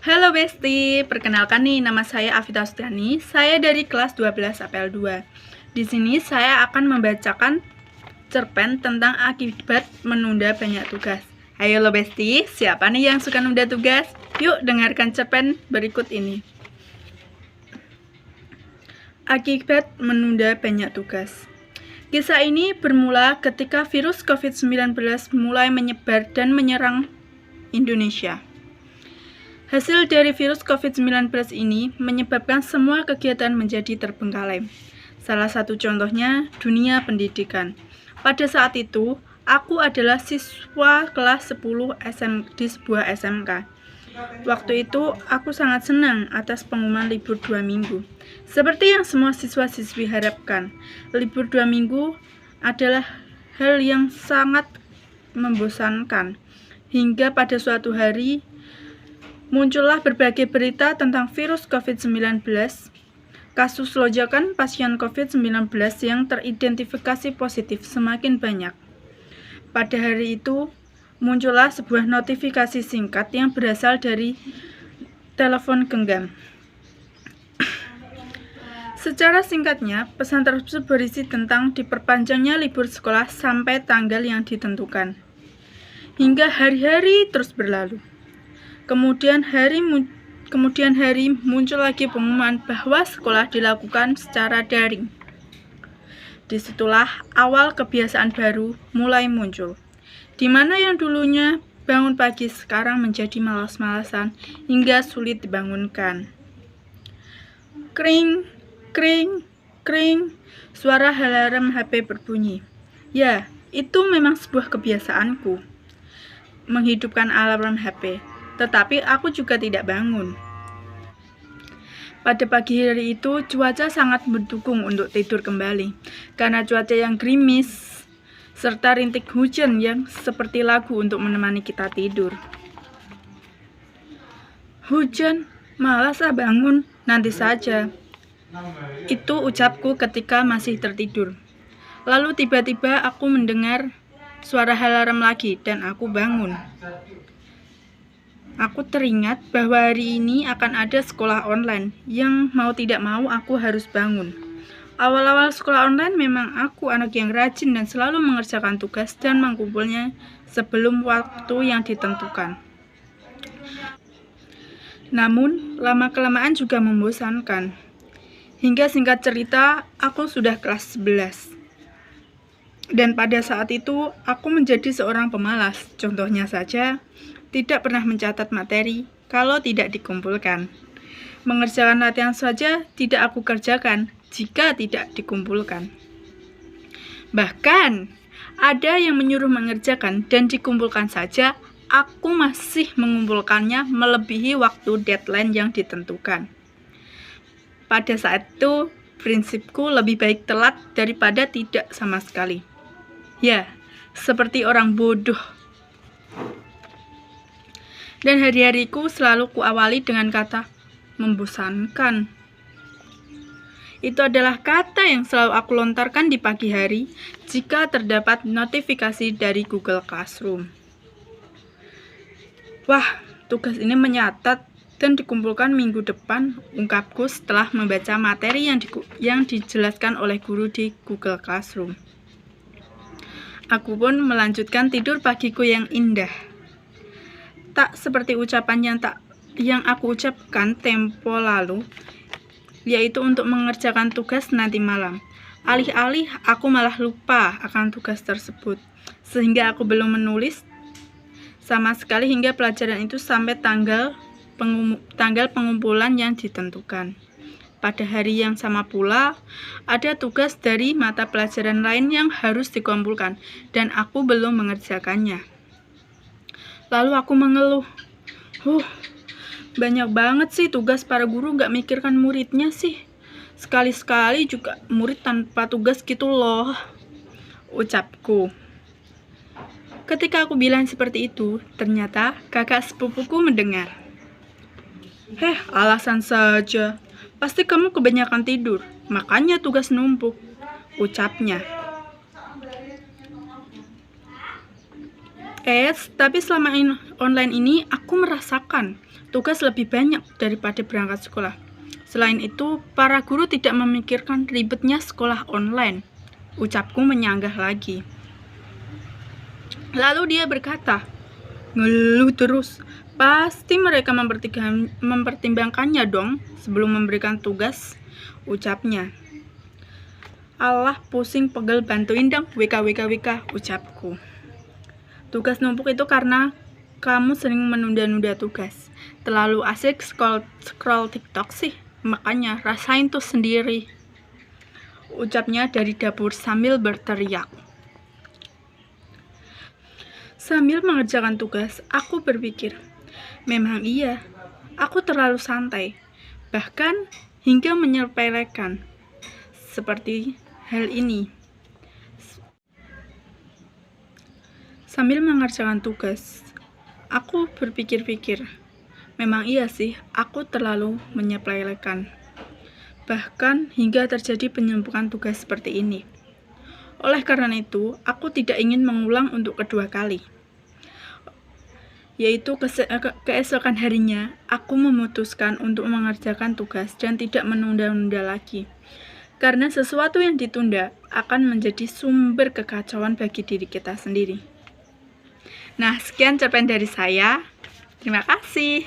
Halo Besti, perkenalkan nih nama saya Afita Sustiani. Saya dari kelas 12 APL 2. Di sini saya akan membacakan cerpen tentang akibat menunda banyak tugas. Ayo lo Besti, siapa nih yang suka nunda tugas? Yuk dengarkan cerpen berikut ini. Akibat menunda banyak tugas. Kisah ini bermula ketika virus COVID-19 mulai menyebar dan menyerang Indonesia. Hasil dari virus COVID-19 ini menyebabkan semua kegiatan menjadi terbengkalai. Salah satu contohnya dunia pendidikan. Pada saat itu, aku adalah siswa kelas 10 di sebuah SMK. Waktu itu, aku sangat senang atas pengumuman libur 2 minggu. Seperti yang semua siswa-siswi harapkan, libur 2 minggu adalah hal yang sangat membosankan. Hingga pada suatu hari, muncullah berbagai berita tentang virus COVID-19, kasus lonjakan pasien COVID-19 yang teridentifikasi positif semakin banyak. Pada hari itu, muncullah sebuah notifikasi singkat yang berasal dari telepon genggam. Secara singkatnya, pesan tersebut berisi tentang diperpanjangnya libur sekolah sampai tanggal yang ditentukan. Hingga hari-hari terus berlalu. Kemudian hari muncul lagi pengumuman bahwa sekolah dilakukan secara daring. Disitulah awal kebiasaan baru mulai muncul, di mana yang dulunya bangun pagi sekarang menjadi malas-malasan hingga sulit dibangunkan. Kring, kring, kring, suara alarm HP berbunyi. Ya, itu memang sebuah kebiasaanku, menghidupkan alarm HP. Tetapi aku juga tidak bangun. Pada pagi hari itu, cuaca sangat mendukung untuk tidur kembali. Karena cuaca yang gerimis, serta rintik hujan yang seperti lagu untuk menemani kita tidur. Hujan, malas bangun, nanti saja. Itu ucapku ketika masih tertidur. Lalu tiba-tiba aku mendengar suara alarm lagi dan aku bangun. Aku teringat bahwa hari ini akan ada sekolah online yang mau tidak mau aku harus bangun. Awal-awal sekolah online memang aku anak yang rajin dan selalu mengerjakan tugas dan mengumpulnya sebelum waktu yang ditentukan. Namun, lama-kelamaan juga membosankan. Hingga singkat cerita, aku sudah kelas 11. Dan pada saat itu, aku menjadi seorang pemalas. Contohnya saja, tidak pernah mencatat materi kalau tidak dikumpulkan. Mengerjakan latihan saja tidak aku kerjakan jika tidak dikumpulkan. Bahkan, ada yang menyuruh mengerjakan dan dikumpulkan saja, aku masih mengumpulkannya melebihi waktu deadline yang ditentukan. Pada saat itu, prinsipku lebih baik telat daripada tidak sama sekali. Ya, seperti orang bodoh. Dan hari-hariku selalu kuawali dengan kata membosankan. Itu adalah kata yang selalu aku lontarkan di pagi hari jika terdapat notifikasi dari Google Classroom. Wah, tugas ini menyatat dan dikumpulkan minggu depan, ungkapku setelah membaca materi yang dijelaskan oleh guru di Google Classroom. Aku pun melanjutkan tidur pagiku yang indah. Tak seperti ucapan yang aku ucapkan tempo lalu, yaitu untuk mengerjakan tugas nanti malam. Alih-alih aku malah lupa akan tugas tersebut, sehingga aku belum menulis sama sekali hingga pelajaran itu sampai tanggal pengumpulan yang ditentukan. Pada hari yang sama pula, ada tugas dari mata pelajaran lain yang harus dikumpulkan, dan aku belum mengerjakannya. Lalu aku mengeluh, banyak banget sih tugas, para guru gak mikirkan muridnya sih. Sekali-sekali juga murid tanpa tugas gitu loh, ucapku. Ketika aku bilang seperti itu, ternyata kakak sepupuku mendengar. Alasan saja, pasti kamu kebanyakan tidur, makanya tugas numpuk, ucapnya. Tapi online ini, aku merasakan tugas lebih banyak daripada berangkat sekolah. Selain itu, para guru tidak memikirkan ribetnya sekolah online. Ucapku menyanggah lagi. Lalu dia berkata, "Ngeluh terus. Pasti mereka mempertimbangkannya dong sebelum memberikan tugas," ucapnya. "Alah, pusing pegel, bantuin dong, WK, ucapku. "Tugas numpuk itu karena kamu sering menunda-nunda tugas. Terlalu asik scroll TikTok sih, makanya rasain tuh sendiri," ucapnya dari dapur sambil berteriak. Sambil mengerjakan tugas, aku berpikir, memang iya, aku terlalu santai, bahkan hingga menyepelekan. Seperti hal ini. Sambil mengerjakan tugas, aku berpikir-pikir, memang iya sih, aku terlalu menyepelekan. Bahkan hingga terjadi penumpukan tugas seperti ini. Oleh karena itu, aku tidak ingin mengulang untuk kedua kali. Yaitu keesokan harinya, aku memutuskan untuk mengerjakan tugas dan tidak menunda-nunda lagi. Karena sesuatu yang ditunda akan menjadi sumber kekacauan bagi diri kita sendiri. Nah, sekian cerpen dari saya. Terima kasih.